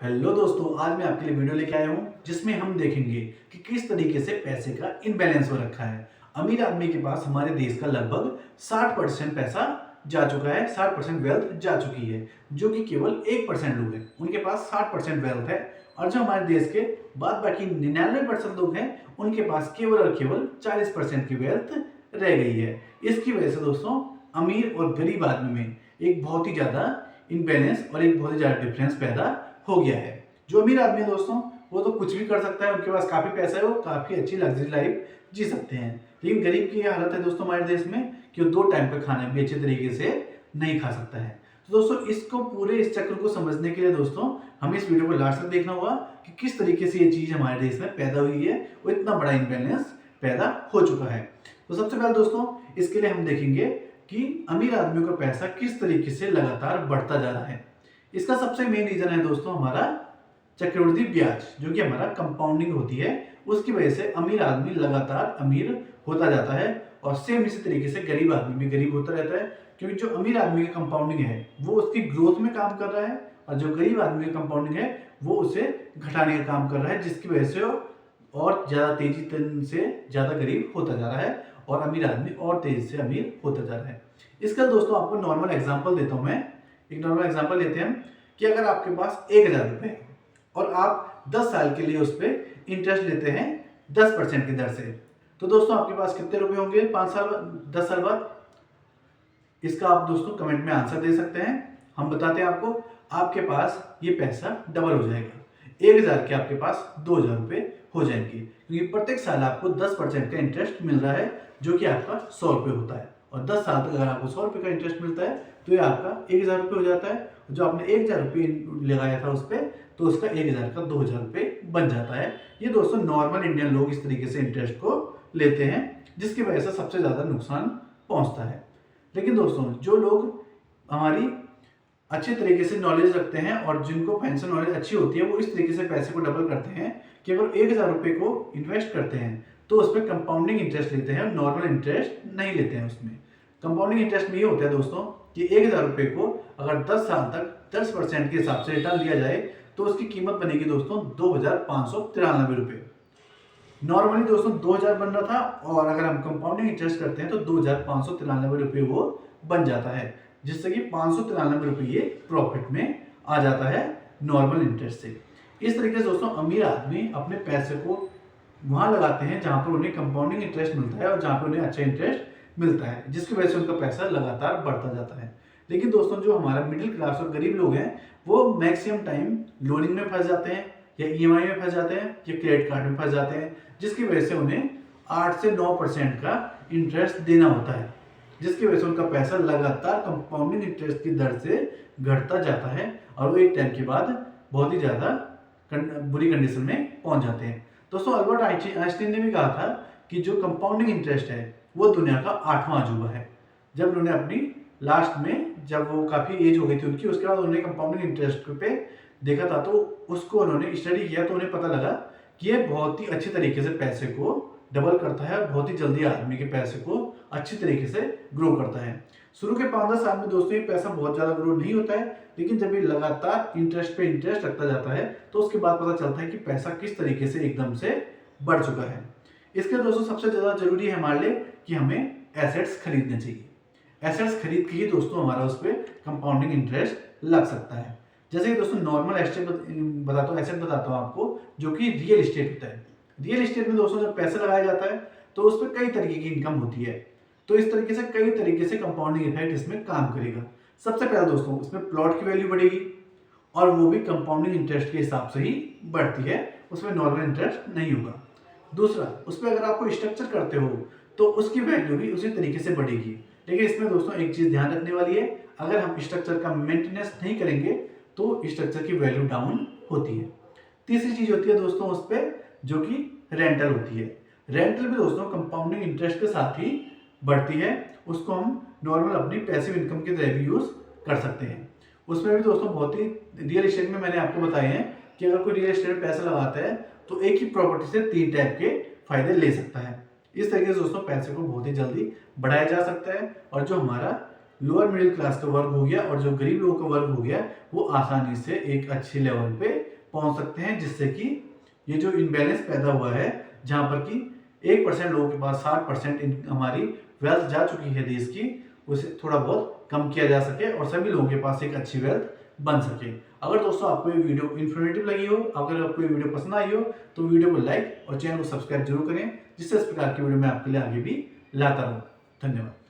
Hello दोस्तों, आज मैं आपके लिए वीडियो लेके आया हूँ जिसमें हम देखेंगे कि किस तरीके से पैसे का इनबैलेंस हो रखा है। अमीर आदमी के पास हमारे देश का लगभग 60% पैसा जा चुका है, 60% वेल्थ जा चुकी है, जो कि केवल 1% लोग हैं उनके पास 60% वेल्थ है। और जो हमारे देश के बाद बाकी 99% लोग हैं उनके पास केवल और केवल 40% की वेल्थ रह गई है। इसकी वजह से दोस्तों अमीर और गरीब आदमी में एक बहुत ही ज़्यादा इनबैलेंस और एक बहुत ही ज़्यादा डिफरेंस पैदा हो गया है। जो अमीर आदमी है दोस्तों वो तो कुछ भी कर सकता है, उनके पास काफ़ी पैसा है, वो काफ़ी अच्छी लग्जरी लाइफ जी सकते हैं। लेकिन गरीब की यह हालत है दोस्तों हमारे देश में कि वो 2 टाइम का खाना भी अच्छे तरीके से नहीं खा सकता है। तो दोस्तों इसको पूरे इस चक्र को समझने के लिए दोस्तों हमें इस वीडियो को लास्ट तक देखना होगा कि किस तरीके से ये चीज़ हमारे देश में पैदा हुई है, वो इतना बड़ा इनबैलेंस पैदा हो चुका है। तो सबसे पहले दोस्तों इसके लिए हम देखेंगे कि अमीर आदमियों का पैसा किस तरीके से लगातार बढ़ता जा रहा है। इसका सबसे मेन रीजन है दोस्तों हमारा चक्रवृद्धि ब्याज, जो कि हमारा कंपाउंडिंग होती है। उसकी वजह से अमीर आदमी लगातार अमीर होता जाता है और सेम इसी तरीके से गरीब आदमी भी गरीब होता रहता है, क्योंकि जो अमीर आदमी की कंपाउंडिंग है वो उसकी ग्रोथ में काम कर रहा है और जो गरीब आदमी की कंपाउंडिंग है वो उसे घटाने का काम कर रहा है, जिसकी वजह से वो और ज़्यादा तेजी से ज़्यादा गरीब होता जा रहा है और अमीर आदमी और तेजी से अमीर होता जा रहा है। इसका दोस्तों आपको नॉर्मल एग्जाम्पल देता हूँ मैं। एक नॉर्मल एग्जांपल लेते हैं कि अगर आपके पास 1000 रुपए है और आप 10 साल के लिए उस पर इंटरेस्ट लेते हैं 10% की दर से, तो दोस्तों आपके पास कितने रुपए होंगे 5 साल 10 साल बाद? इसका आप दोस्तों कमेंट में आंसर दे सकते हैं। हम बताते हैं आपको, आपके पास ये पैसा डबल हो जाएगा। 1000 के आपके पास 2000 रुपए हो जाएंगे, क्योंकि प्रत्येक साल आपको 10% का इंटरेस्ट मिल रहा है, जो कि आपका 100 रुपए होता है। और 10 साल तक अगर आपको 100 रुपए का इंटरेस्ट मिलता है तो ये आपका 1000 रुपये हो जाता है। जो आपने 1000 रुपये लगाया था उस पर, तो उसका 1000 का 2000 रुपये बन जाता है। ये दोस्तों नॉर्मल इंडियन लोग इस तरीके से इंटरेस्ट को लेते हैं, जिसकी वजह से सबसे ज़्यादा नुकसान पहुंचता है। लेकिन दोस्तों जो लोग हमारी अच्छे तरीके से नॉलेज रखते हैं और जिनको फाइनेंशियल नॉलेज अच्छी होती है, वो इस तरीके से पैसे को डबल करते हैं कि अगर 1000 रुपये को इन्वेस्ट करते हैं तो उसमें कंपाउंडिंग इंटरेस्ट लेते हैं, नॉर्मल इंटरेस्ट नहीं लेते हैं। उसमें कंपाउंडिंग इंटरेस्ट में ये होता है दोस्तों कि 1000 रुपये को अगर 10 साल तक 10% के हिसाब से रिटर्न दिया जाए तो उसकी कीमत बनेगी दोस्तों 2593 रुपये। नॉर्मली दोस्तों 2000 बन रहा था और अगर हम कंपाउंडिंग इंटरेस्ट करते हैं तो 2593 रुपये वो बन जाता है, जिससे कि 593 रुपये प्रॉफिट में आ जाता है नॉर्मल इंटरेस्ट से। इस तरीके से दोस्तों अमीर आदमी अपने पैसे को वहां लगाते हैं जहां पर उन्हें कंपाउंडिंग इंटरेस्ट मिलता है और जहां पर उन्हें अच्छा इंटरेस्ट मिलता है, जिसकी वजह से उनका पैसा लगातार बढ़ता जाता है। लेकिन दोस्तों जो हमारा मिडिल क्लास और गरीब लोग हैं वो मैक्सिमम टाइम लोनिंग में फंस जाते हैं या ईएमआई में फंस जाते हैं या क्रेडिट कार्ड में फंस जाते हैं, जिसकी वजह से उन्हें 8 से 9% का इंटरेस्ट देना होता है, जिसकी वजह से उनका पैसा लगातार कंपाउंडिंग इंटरेस्ट की दर से घटता जाता है और वो एक टाइम के बाद बहुत ही ज़्यादा बुरी कंडीशन में पहुंच जाते हैं। दोस्तों अल्बर्ट आइंस्टीन ने भी कहा था कि जो कंपाउंडिंग इंटरेस्ट है वो दुनिया का 8वां अजूबा है। जब उन्होंने अपनी लास्ट में, जब वो काफ़ी एज हो गई थी उनकी, उसके बाद उन्होंने कंपाउंडिंग इंटरेस्ट पे देखा था, तो उसको उन्होंने स्टडी किया तो उन्हें पता लगा कि ये बहुत ही अच्छे तरीके से पैसे को डबल करता है और बहुत ही जल्दी आदमी के पैसे को अच्छी तरीके से ग्रो करता है। शुरू के 5-10 साल में दोस्तों ये पैसा बहुत ज़्यादा ग्रो नहीं होता है, लेकिन जब ये लगातार इंटरेस्ट पे इंटरेस्ट लगता जाता है तो उसके बाद पता चलता है कि पैसा किस तरीके से एकदम से बढ़ चुका है। इसके लिए दोस्तों सबसे ज़्यादा जरूरी है हमारे लिए कि हमें एसेट्स खरीदने चाहिए। एसेट्स खरीद के ही दोस्तों हमारा उस पर कंपाउंडिंग इंटरेस्ट लग सकता है। जैसे कि दोस्तों नॉर्मल एसेट बताता हूँ, एसेट बताता हूँ आपको, जो कि रियल एस्टेट होता है। रियल एस्टेट में दोस्तों जब पैसा लगाया जाता है तो उस पर कई तरीके की इनकम होती है, तो इस तरीके से कई तरीके से कंपाउंडिंग इफेक्ट इसमें काम करेगा। सबसे पहले दोस्तों इसमें प्लॉट की वैल्यू बढ़ेगी और वो भी कंपाउंडिंग इंटरेस्ट के हिसाब से ही बढ़ती है, उसमें नॉर्मल इंटरेस्ट नहीं होगा। दूसरा, उस पर अगर आपको स्ट्रक्चर करते हो तो उसकी वैल्यू भी उसी तरीके से बढ़ेगी। लेकिन इसमें दोस्तों एक चीज़ ध्यान रखने वाली है, अगर हम स्ट्रक्चर का मेंटेनेंस नहीं करेंगे तो स्ट्रक्चर की वैल्यू डाउन होती है। तीसरी चीज़ होती है दोस्तों उस पर, जो कि रेंटल होती है। रेंटल भी दोस्तों कंपाउंडिंग इंटरेस्ट के साथ ही बढ़ती है, उसको हम नॉर्मल अपनी पैसिव इनकम की तरह भी यूज़ कर सकते हैं। उसमें भी दोस्तों बहुत ही, रियल एस्टेट में मैंने आपको बताए हैं कि अगर कोई रियल एस्टेट में पैसा लगाता है तो एक ही प्रॉपर्टी से 3 टाइप के फायदे ले सकता है। इस तरीके से दोस्तों पैसे को बहुत ही जल्दी बढ़ाया जा सकता है और जो हमारा लोअर मिडिल क्लास का वर्ग हो गया और जो गरीब लोगों का वर्ग हो गया वो आसानी से एक अच्छी लेवल पे पहुंच सकते हैं, जिससे कि ये जो इनबैलेंस पैदा हुआ है, जहां पर कि 1% लोगों के पास 60% हमारी वेल्थ जा चुकी है देश की, उसे थोड़ा बहुत कम किया जा सके और सभी लोगों के पास एक अच्छी वेल्थ बन सके। अगर दोस्तों आपको ये वीडियो इन्फॉर्मेटिव लगी हो, अगर आपको ये वीडियो पसंद आई हो, तो वीडियो को लाइक और चैनल को सब्सक्राइब जरूर करें, जिससे इस प्रकार की वीडियो मैं आपके लिए आगे भी लाता रहूं। धन्यवाद।